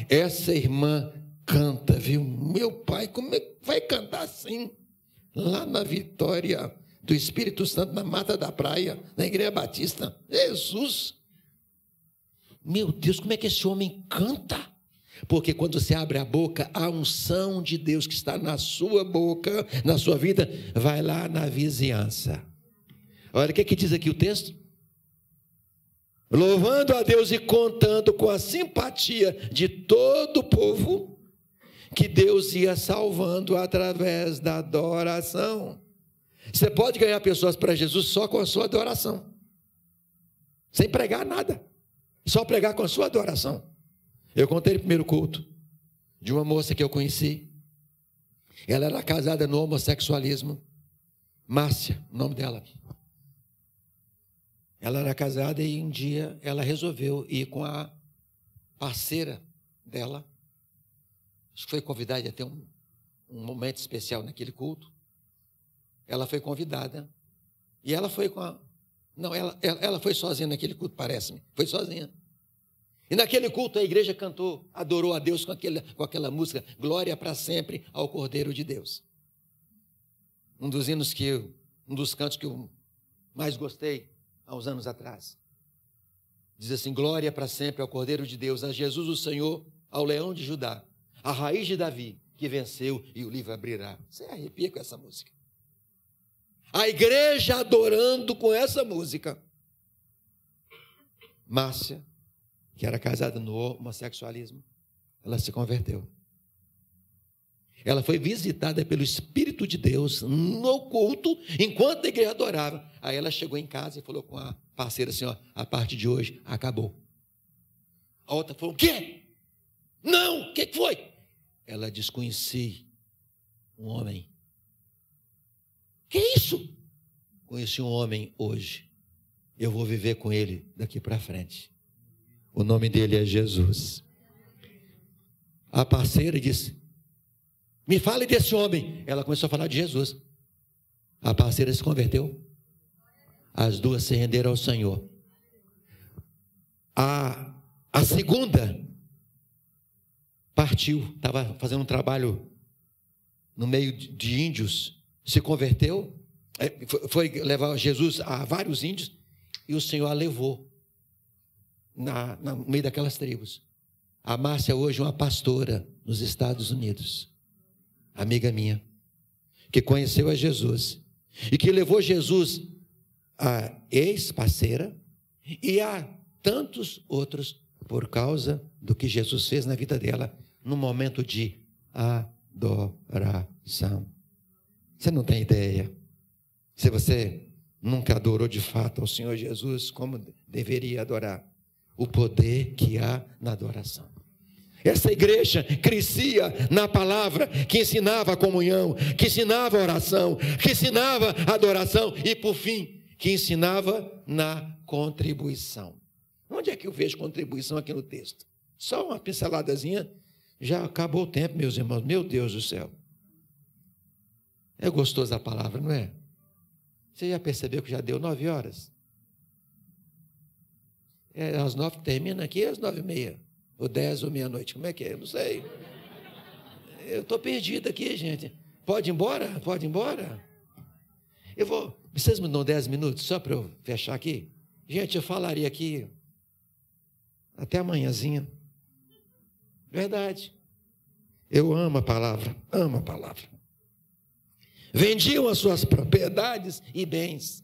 essa irmã canta, viu? Meu pai, como é que vai cantar assim? Lá na Vitória do Espírito Santo, na Mata da Praia, na Igreja Batista. Jesus! Meu Deus, como é que esse homem canta? Porque quando você abre a boca, a unção de Deus que está na sua boca, na sua vida, vai lá na vizinhança. Olha o que diz aqui o texto. Louvando a Deus e contando com a simpatia de todo o povo, que Deus ia salvando através da adoração. Você pode ganhar pessoas para Jesus só com a sua adoração, sem pregar nada, só pregar com a sua adoração. Eu contei no primeiro culto de uma moça que eu conheci. Ela era casada no homossexualismo. Márcia, o nome dela. Ela era casada e um dia ela resolveu ir com a parceira dela. Acho que foi convidada a ter um momento especial naquele culto. Ela foi convidada. E ela foi com Não, ela foi sozinha naquele culto, parece-me. Foi sozinha. E naquele culto a igreja cantou, adorou a Deus com aquela música, Glória para sempre ao Cordeiro de Deus. Um dos cantos que eu mais gostei há uns anos atrás. Diz assim, glória para sempre ao Cordeiro de Deus, a Jesus o Senhor, ao Leão de Judá, a raiz de Davi, que venceu e o livro abrirá. Você arrepia com essa música. A igreja adorando com essa música. Márcia, que era casada no homossexualismo, ela se converteu. Ela foi visitada pelo Espírito de Deus no culto, enquanto a igreja adorava. Aí ela chegou em casa e falou com a parceira assim, ó, a partir de hoje acabou. A outra falou, o quê? Não, o que foi? Ela disse, conheci um homem. Que isso? Conheci um homem hoje. Eu vou viver com ele daqui para frente. O nome dele é Jesus. A parceira disse, me fale desse homem. Ela começou a falar de Jesus. A parceira se converteu. As duas se renderam ao Senhor. A segunda partiu, estava fazendo um trabalho no meio de índios, se converteu, foi levar Jesus a vários índios, e o Senhor a levou no meio daquelas tribos. A Márcia hoje é uma pastora nos Estados Unidos, amiga minha, que conheceu a Jesus, e que levou Jesus a ex-parceira, e a tantos outros, por causa do que Jesus fez na vida dela, no momento de adoração. Você não tem ideia. Se você nunca adorou de fato ao Senhor Jesus, como deveria adorar, o poder que há na adoração. Essa igreja crescia na palavra, que ensinava a comunhão, que ensinava a oração, que ensinava a adoração e, por fim, que ensinava na contribuição. Onde é que eu vejo contribuição aqui no texto? Só uma pinceladazinha, já acabou o tempo, meus irmãos. Meu Deus do céu. É gostoso a palavra, não é? Você já percebeu que já deu 9 horas? Às 9 termina aqui, às 9h30. Ou 10 ou meia-noite. Como é que é? Eu não sei. Eu estou perdido aqui, gente. Pode ir embora? Pode ir embora? Vocês me dão 10 minutos só para eu fechar aqui? Gente, eu falaria aqui até amanhãzinha. Verdade. Eu amo a palavra, amo a palavra. Vendiam as suas propriedades e bens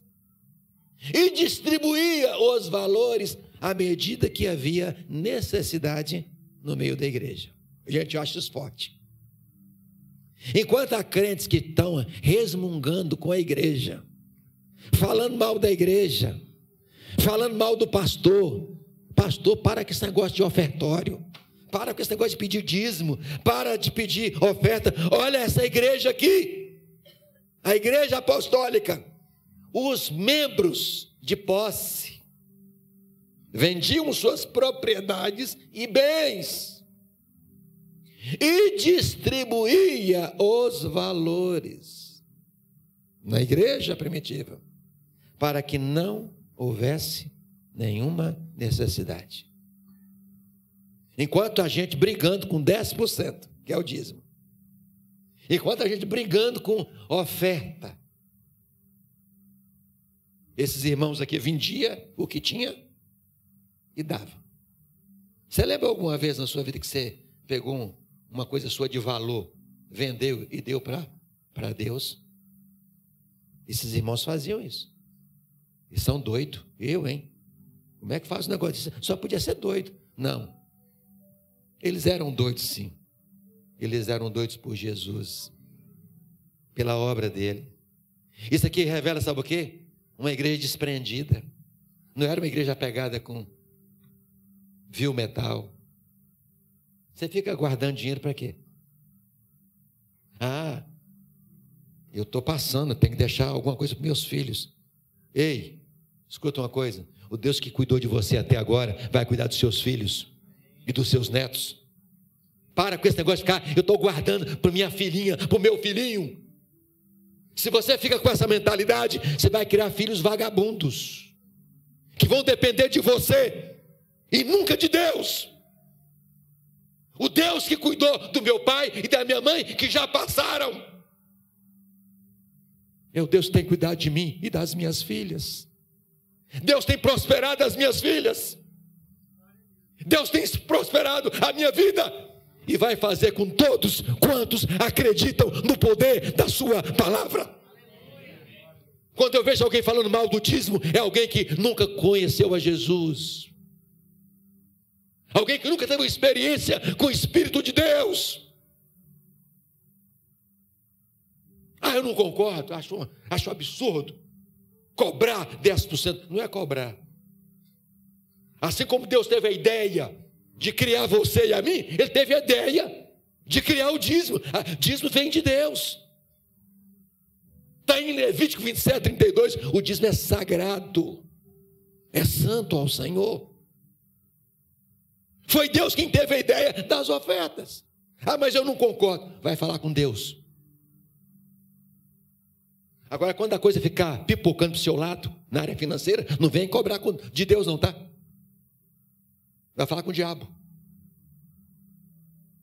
e distribuía os valores à medida que havia necessidade no meio da igreja. Gente, eu acho isso forte. Enquanto há crentes que estão resmungando com a igreja, falando mal da igreja, falando mal do pastor, para com esse negócio de ofertório, para com esse negócio de pedir dízimo, para de pedir oferta. Olha essa igreja aqui, a igreja apostólica, os membros de posse vendiam suas propriedades e bens e distribuía os valores na igreja primitiva, para que não houvesse nenhuma necessidade. Enquanto a gente brigando com 10%, que é o dízimo, enquanto a gente brigando com oferta, esses irmãos aqui vendiam o que tinha e dava. Você lembra alguma vez na sua vida que você pegou uma coisa sua de valor, vendeu e deu para Deus? Esses irmãos faziam isso. E são doidos. Hein? Como é que faz um negócio disso? Só podia ser doido. Não. Eles eram doidos, sim. Eles eram doidos por Jesus, pela obra dele. Isso aqui revela, sabe o quê? Uma igreja desprendida. Não era uma igreja apegada com vil metal. Você fica guardando dinheiro para quê? Eu estou passando, tenho que deixar alguma coisa para meus filhos. Ei, escuta uma coisa. O Deus que cuidou de você até agora vai cuidar dos seus filhos e dos seus netos. Para com esse negócio de ficar, eu estou guardando para minha filhinha, para o meu filhinho. Se você fica com essa mentalidade, você vai criar filhos vagabundos. que vão depender de você e nunca de Deus. O Deus que cuidou do meu pai e da minha mãe, que já passaram, é o Deus que tem cuidado de mim e das minhas filhas. Deus tem prosperado as minhas filhas. Deus tem prosperado a minha vida. E vai fazer com todos quantos acreditam no poder da sua palavra. Quando eu vejo alguém falando mal do dízimo, é alguém que nunca conheceu a Jesus. Alguém que nunca teve uma experiência com o Espírito de Deus. Eu não concordo, acho absurdo cobrar 10%. Não é cobrar. Assim como Deus teve a ideia de criar você e a mim, Ele teve a ideia de criar o dízimo. O dízimo vem de Deus. Está em Levítico 27, 32, o dízimo é sagrado, é santo ao Senhor. Foi Deus quem teve a ideia das ofertas. Mas eu não concordo. Vai falar com Deus. Agora, quando a coisa ficar pipocando para o seu lado, na área financeira, não vem cobrar de Deus não, tá? Vai falar com o diabo.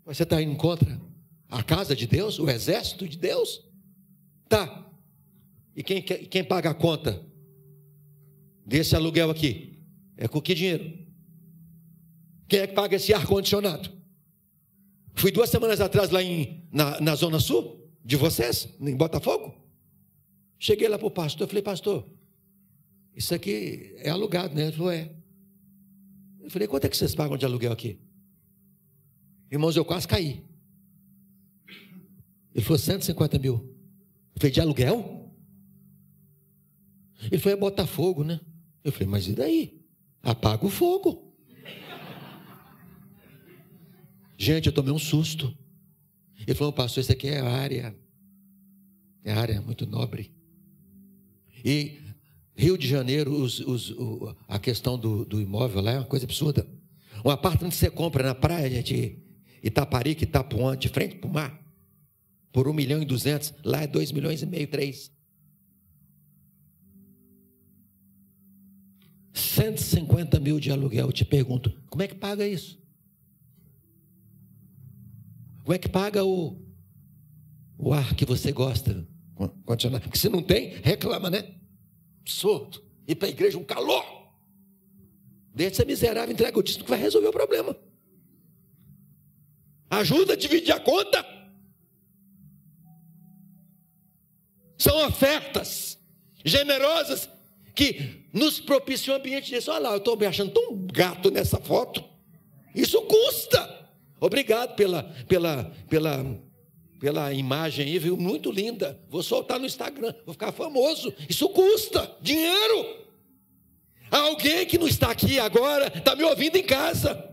Você está indo contra a casa de Deus, o exército de Deus? Tá. E quem paga a conta desse aluguel aqui? É com que dinheiro? Quem é que paga esse ar-condicionado? Fui 2 semanas atrás lá na Zona Sul de vocês, em Botafogo. Cheguei lá para o pastor, falei, pastor, isso aqui é alugado, né? Ele falou, é. Eu falei, quanto é que vocês pagam de aluguel aqui? Irmãos, eu quase caí. Ele falou, 150 mil. Eu falei, de aluguel? Ele falou, é Botafogo, né? Eu falei, mas e daí? Apaga o fogo. Gente, eu tomei um susto. Ele falou, pastor, isso aqui é área muito nobre. E Rio de Janeiro, a questão do imóvel lá é uma coisa absurda. Um apartamento que você compra na praia de Itaparica, Itapuã, de frente para o mar, por 1.200.000, lá é 2,5 milhões, 3. 150 mil de aluguel. Eu te pergunto, como é que paga isso? Como é que paga o ar que você gosta? Porque se não tem, reclama, né? Absurdo. Ir para a igreja, um calor. Deixa de ser miserável, entrega o dízimo que vai resolver o problema. Ajuda a dividir a conta. São ofertas generosas que nos propiciam um ambiente desse. Olha lá, eu estou me achando tão gato nessa foto. Isso custa. Obrigado pela imagem aí, viu? Muito linda. Vou soltar no Instagram, vou ficar famoso. Isso custa dinheiro. Alguém que não está aqui agora está me ouvindo em casa.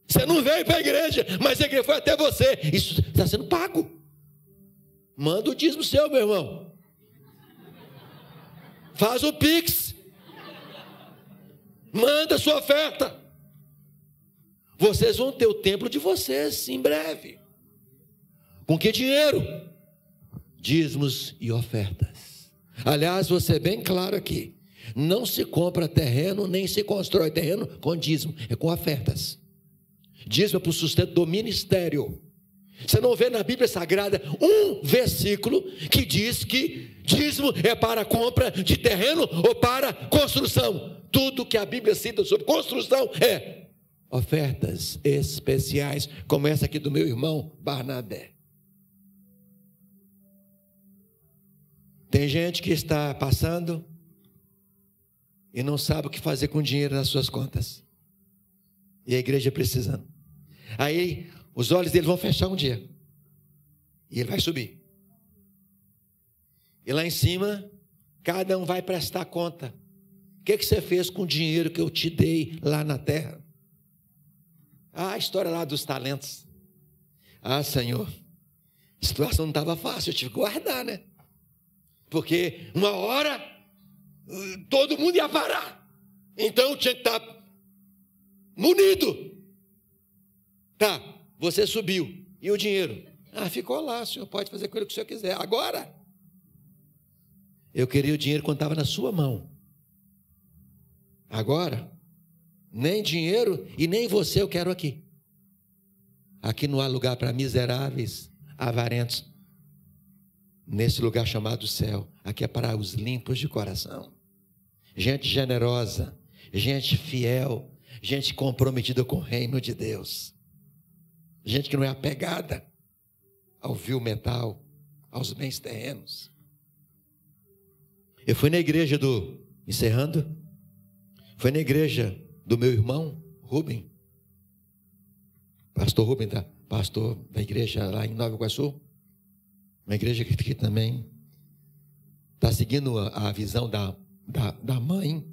Você não veio para a igreja, mas a igreja foi até você. Isso está sendo pago. Manda o dízimo seu, meu irmão. Faz o Pix. Manda a sua oferta. Vocês vão ter o templo de vocês em breve. Com que dinheiro? Dízimos e ofertas. Aliás, vou ser bem claro aqui. Não se compra terreno, nem se constrói terreno com dízimo. É com ofertas. Dízimo é para o sustento do ministério. Você não vê na Bíblia Sagrada um versículo que diz que dízimo é para a compra de terreno ou para construção. Tudo que a Bíblia cita sobre construção é ofertas especiais, como essa aqui do meu irmão Barnabé. Tem gente que está passando e não sabe o que fazer com o dinheiro nas suas contas. E a igreja precisando. Aí os olhos dele vão fechar um dia. E ele vai subir. E lá em cima, cada um vai prestar conta. O que você fez com o dinheiro que eu te dei lá na terra? A história lá dos talentos. Senhor, a situação não estava fácil, eu tive que guardar, né? Porque uma hora todo mundo ia parar. Então eu tinha que estar munido. Tá, você subiu. E o dinheiro? Ficou lá, o senhor pode fazer com ele o que o senhor quiser. Agora, eu queria o dinheiro quando estava na sua mão. Agora, nem dinheiro e nem você eu quero aqui. Aqui não há lugar para miseráveis, avarentos. Nesse lugar chamado céu, aqui é para os limpos de coração. Gente generosa, gente fiel, gente comprometida com o reino de Deus. Gente que não é apegada ao vil metal, aos bens terrenos. Eu fui na igreja encerrando, foi na igreja do meu irmão, Rubem, pastor Rubem, pastor da igreja lá em Nova Iguaçu, uma igreja que também está seguindo a visão da mãe.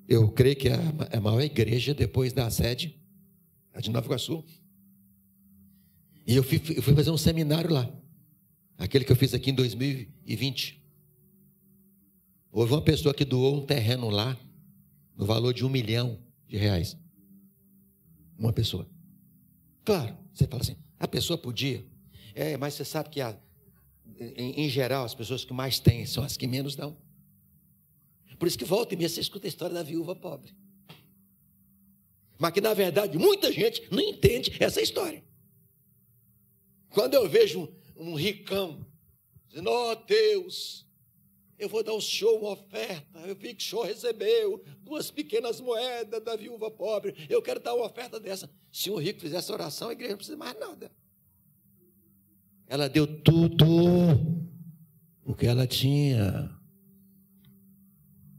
Eu creio que é a maior igreja depois da sede, a de Nova Iguaçu. E eu fui fazer um seminário lá, aquele que eu fiz aqui em 2020. Houve uma pessoa que doou um terreno lá, no valor de R$1 milhão. Uma pessoa. Claro, você fala assim, a pessoa podia. Mas você sabe que em geral as pessoas que mais têm são as que menos dão. Por isso que volta e meia você escuta a história da viúva pobre. Mas que na verdade muita gente não entende essa história. Quando eu vejo um ricão dizendo, Deus, eu vou dar um show, uma oferta. Eu vi que o show recebeu 2 pequenas moedas da viúva pobre. Eu quero dar uma oferta dessa. Se um rico fizesse oração, a igreja não precisa mais nada. Ela deu tudo o que ela tinha.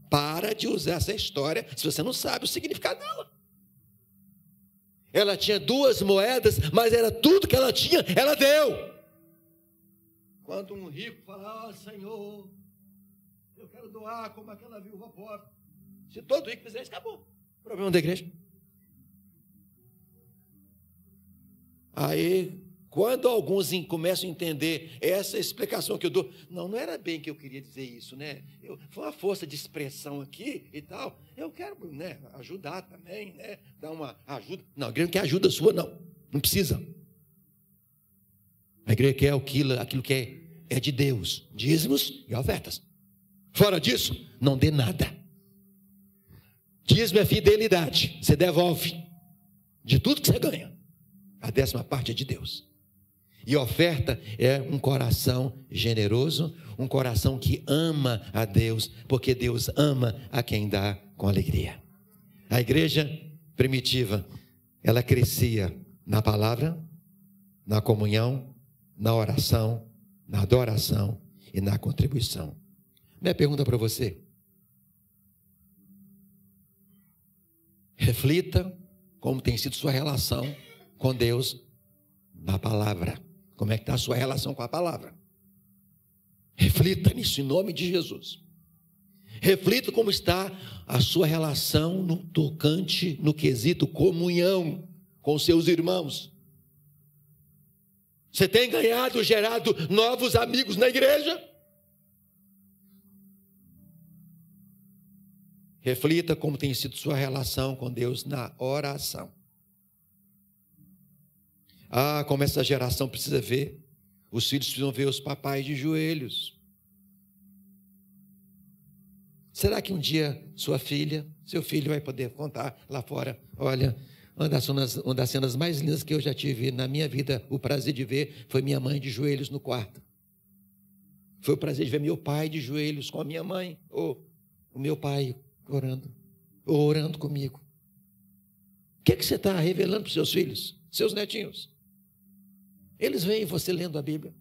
Para de usar essa história se você não sabe o significado dela. Ela tinha 2 moedas, mas era tudo que ela tinha, ela deu. Quando um rico fala, Senhor, eu quero doar como aquela viúva pobre. Se todo rico fizer isso, acabou. Problema da igreja. Aí, quando alguns começam a entender essa explicação que eu dou, não era bem que eu queria dizer isso, né? Foi uma força de expressão aqui e tal. Eu quero, né, ajudar também, né? Dar uma ajuda. Não, a igreja não quer ajuda sua, não. Não precisa. A igreja quer aquilo que é de Deus, dízimos e ofertas. Fora disso, não dê nada. Dízimo é fidelidade. Você devolve de tudo que você ganha. A 10ª parte é de Deus. E oferta é um coração generoso, um coração que ama a Deus, porque Deus ama a quem dá com alegria. A igreja primitiva, ela crescia na palavra, na comunhão, na oração, na adoração e na contribuição. Minha pergunta para você: reflita como tem sido sua relação com Deus na palavra. Como é que está a sua relação com a palavra? Reflita nisso em nome de Jesus. Reflita como está a sua relação no tocante, no quesito comunhão com seus irmãos. Você tem ganhado, gerado novos amigos na igreja? Reflita como tem sido sua relação com Deus na oração. Como essa geração precisa ver. Os filhos precisam ver os papais de joelhos. Será que um dia sua filha, seu filho vai poder contar lá fora? Olha, uma das cenas mais lindas que eu já tive na minha vida, o prazer de ver, foi minha mãe de joelhos no quarto. Foi o prazer de ver meu pai de joelhos com a minha mãe, ou o meu pai orando comigo. O que você está revelando para os seus filhos, seus netinhos? Eles veem você lendo a Bíblia.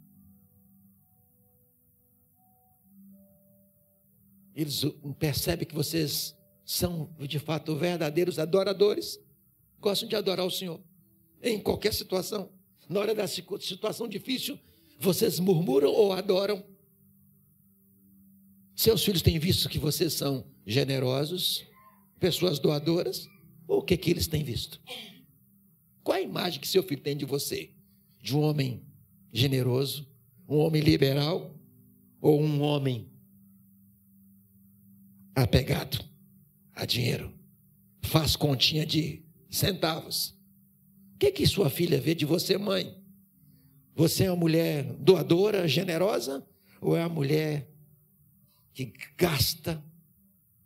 Eles percebem que vocês são, de fato, verdadeiros adoradores. Gostam de adorar o Senhor em qualquer situação. Na hora da situação difícil, vocês murmuram ou adoram? Seus filhos têm visto que vocês são generosos, pessoas doadoras? Ou o que eles têm visto? Qual a imagem que seu filho tem de você? De um homem generoso, um homem liberal, ou um homem apegado a dinheiro, faz continha de centavos? O que sua filha vê de você, mãe? Você é uma mulher doadora, generosa, ou é uma mulher que gasta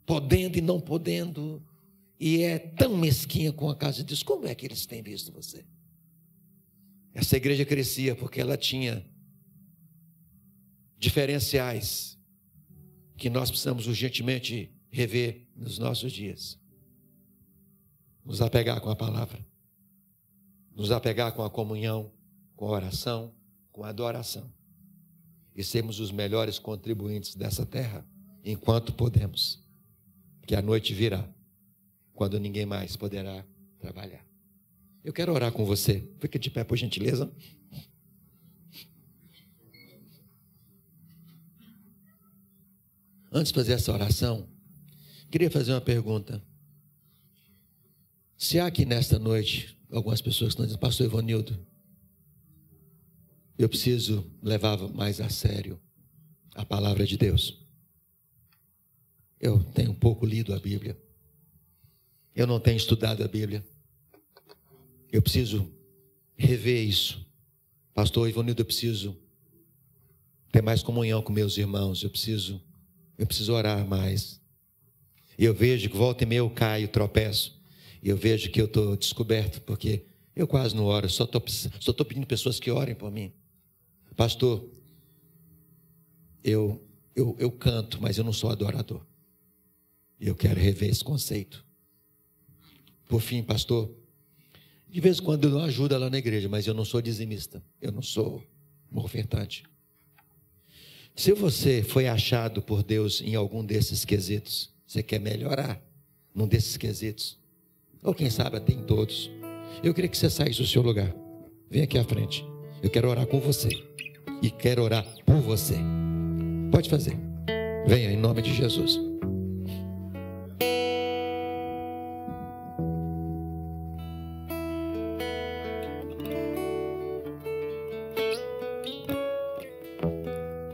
podendo e não podendo, e é tão mesquinha com a casa de Deus. Como é que eles têm visto você? Essa igreja crescia porque ela tinha diferenciais que nós precisamos urgentemente rever nos nossos dias. Nos apegar com a palavra, nos apegar com a comunhão, com a oração, com a adoração, e sermos os melhores contribuintes dessa terra, enquanto podemos, que a noite virá, quando ninguém mais poderá trabalhar. Eu quero orar com você. Fique de pé, por gentileza. Antes de fazer essa oração, queria fazer uma pergunta. Se há aqui nesta noite algumas pessoas que estão dizendo: pastor Ivanildo, eu preciso levar mais a sério a palavra de Deus. Eu tenho pouco lido a Bíblia. Eu não tenho estudado a Bíblia. Eu preciso rever isso. Pastor Ivanildo, eu preciso ter mais comunhão com meus irmãos. Eu preciso orar mais. E eu vejo que volta e meia eu caio, tropeço. E eu vejo que eu estou descoberto, porque eu quase não oro. Só estou pedindo pessoas que orem por mim. Pastor, eu canto, mas eu não sou adorador. E eu quero rever esse conceito. Por fim, pastor, de vez em quando eu dou ajuda lá na igreja, mas eu não sou dizimista. Eu não sou um ofertante. Se você foi achado por Deus em algum desses quesitos, você quer melhorar num desses quesitos, ou quem sabe até em todos, eu queria que você saísse do seu lugar. Vem aqui à frente. Eu quero orar com você. E quero orar por você. Pode fazer. Venha em nome de Jesus.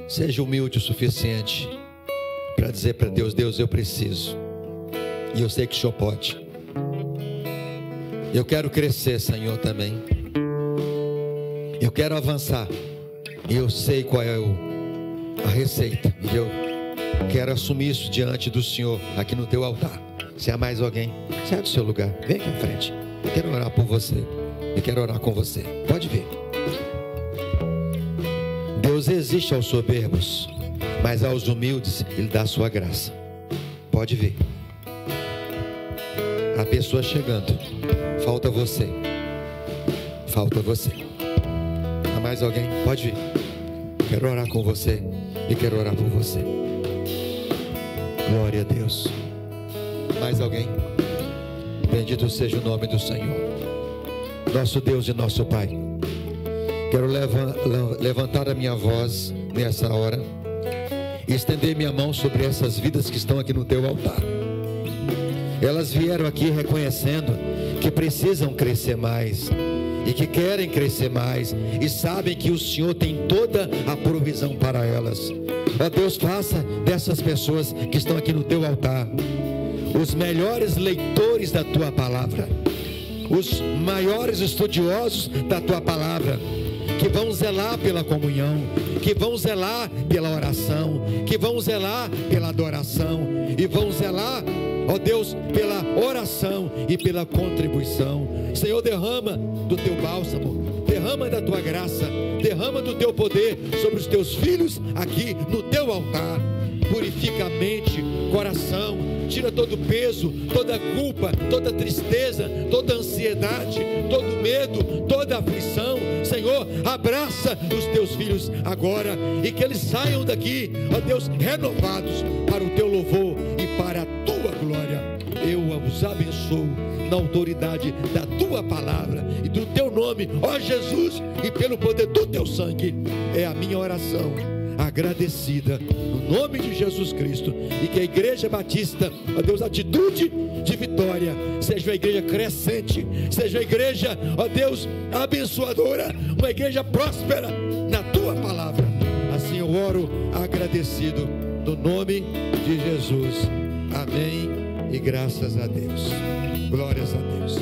Seja humilde o suficiente para dizer para Deus: Deus, eu preciso. E eu sei que o Senhor pode. Eu quero crescer, Senhor, também. Eu quero avançar. E eu sei qual é a receita. E eu quero assumir isso diante do Senhor, aqui no teu altar. Se há mais alguém, sai do seu lugar. Vem aqui à frente. Eu quero orar por você. Eu quero orar com você. Pode vir. Deus resiste aos soberbos, mas aos humildes Ele dá a sua graça. Pode vir. A pessoa chegando. Falta você. Falta você. Há mais alguém? Pode vir. Quero orar com você e quero orar por você. Glória a Deus. Mais alguém? Bendito seja o nome do Senhor. Nosso Deus e nosso Pai. Quero levantar a minha voz nessa hora e estender minha mão sobre essas vidas que estão aqui no teu altar. Elas vieram aqui reconhecendo que precisam crescer mais e que querem crescer mais e sabem que o Senhor tem toda a provisão para elas. Ó Deus, faça dessas pessoas que estão aqui no teu altar os melhores leitores da tua palavra, os maiores estudiosos da tua palavra, que vão zelar pela comunhão, que vão zelar pela oração, que vão zelar pela adoração e vão zelar, ó Deus, pela oração e pela contribuição. Senhor, derrama do teu bálsamo, derrama da tua graça, derrama do teu poder sobre os teus filhos aqui no teu altar. Purifica a mente, coração, tira todo peso, toda culpa, toda tristeza, toda ansiedade, todo medo, toda aflição. Senhor, abraça os teus filhos agora e que eles saiam daqui, ó Deus, renovados para o teu louvor e para a tua glória. Eu os abençoo na autoridade da tua palavra e do teu nome, ó Jesus, e pelo poder do teu sangue. É a minha oração agradecida no nome de Jesus Cristo, e que a Igreja Batista, ó Deus, Atitude de Vitória, seja uma igreja crescente, seja uma igreja, ó Deus, abençoadora, uma igreja próspera na tua palavra. Assim eu oro agradecido no nome de Jesus. Amém e graças a Deus. Glórias a Deus.